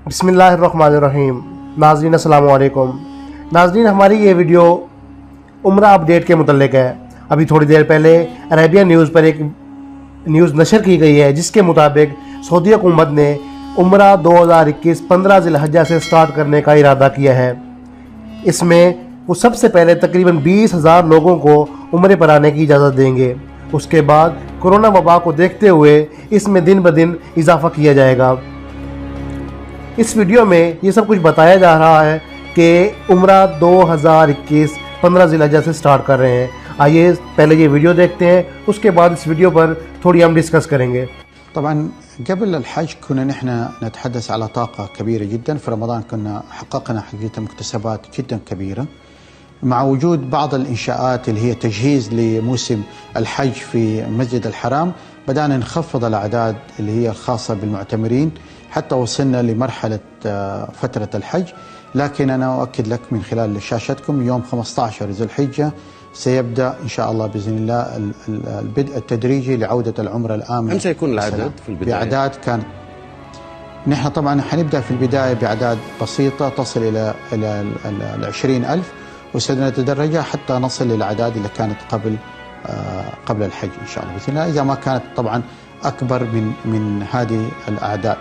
بسم اللہ الرحمن الرحیم۔ ناظرین السلام علیکم۔ ناظرین، ہماری یہ ویڈیو عمرہ اپڈیٹ کے متعلق ہے۔ ابھی تھوڑی دیر پہلے عربیہ نیوز پر ایک نیوز نشر کی گئی ہے جس کے مطابق سعودی حکومت نے عمرہ 2021 15 ذی الحجہ سے سٹارٹ کرنے کا ارادہ کیا ہے۔ اس میں وہ سب سے پہلے تقریباً 20,000 لوگوں کو عمرے پر آنے کی اجازت دیں گے۔ اس کے بعد کرونا وبا کو دیکھتے ہوئے اس میں دن بدن اضافہ کیا جائے گا۔ اس ویڈیو میں یہ سب کچھ بتایا جا رہا ہے کہ عمرہ 2021 15 ذی الحجہ سے سٹارٹ کر رہے ہیں۔ آئیے پہلے یہ ویڈیو دیکھتے ہیں، اس کے بعد اس ویڈیو پر تھوڑی ہم ڈسکس کریں گے۔ طبعا قبل الحج كنا نحن نتحدث على طاقة كبيرة جدا. في رمضان كنا حققنا حقيقة مكتسبات جدا كبيرة مع وجود بعض الإنشاءات اللي هي تجهيز لموسم الحج في مسجد الحرام. بدأنا نخفض الأعداد اللي هي الخاصة بالمعتمرين حتى وصلنا لمرحلة فترة الحج. لكن أنا أؤكد لك من خلال شاشتكم يوم 15 ذي الحجة سيبدأ إن شاء الله بإذن الله البدء التدريجي لعودة العمرة الآمنة. كم سيكون العدد في البداية؟ بأعداد كانت نحن طبعا حنبدأ في البداية بأعداد بسيطة تصل إلى 20,000 وسنتدرجها حتى نصل للأعداد اللي كانت قبل الحج إن شاء الله بإذن الله، إذا ما كانت طبعا أكبر من هذه الأعداد.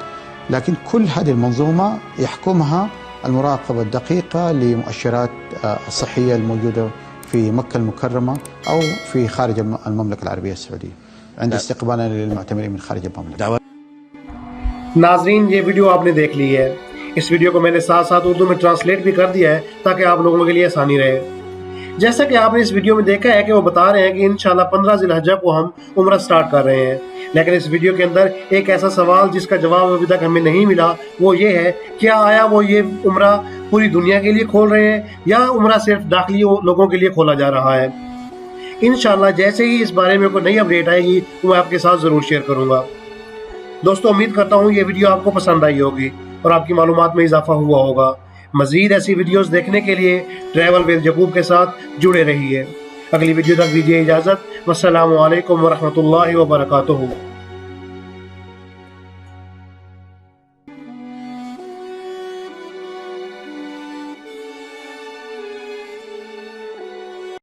لكن كل هذه المنظومة يحكمها المراقبة الدقيقة لمؤشرات الصحية الموجودة في مكة المكرمة أو في خارج المملكة العربية السعودية عند استقبالنا للمعتمرين من خارج المملكة. ناظرین، یہ ویڈیو آپ نے دیکھ لی ہے۔ اس ویڈیو کو میں نے ساتھ ساتھ اردو میں ٹرانسلیٹ بھی کر دیا ہے تاکہ آپ لوگوں کے لیے آسانی رہے۔ جیسا کہ آپ نے اس ویڈیو میں دیکھا ہے کہ وہ بتا رہے ہیں کہ انشاءاللہ 15 ذی الحجہ کو ہم عمرہ سٹارٹ کر رہے ہیں، لیکن اس ویڈیو کے اندر ایک ایسا سوال جس کا جواب ابھی تک ہمیں نہیں ملا، وہ یہ ہے کیا آیا وہ یہ عمرہ پوری دنیا کے لیے کھول رہے ہیں یا عمرہ صرف داخلی لوگوں کے لیے کھولا جا رہا ہے؟ انشاءاللہ جیسے ہی اس بارے میں کوئی نئی اپڈیٹ آئے گی وہ میں آپ کے ساتھ ضرور شیئر کروں گا۔ دوستو، امید کرتا ہوں یہ ویڈیو آپ کو پسند آئی ہوگی اور آپ کی معلومات میں اضافہ ہوا ہوگا۔ مزید ایسی ویڈیوز دیکھنے کے لیے ٹریول ود یعقوب کے ساتھ جڑے رہیے۔ اگلی ویڈیو تک دیجیے اجازت۔ والسلام علیکم ورحمۃ اللہ وبرکاتہ۔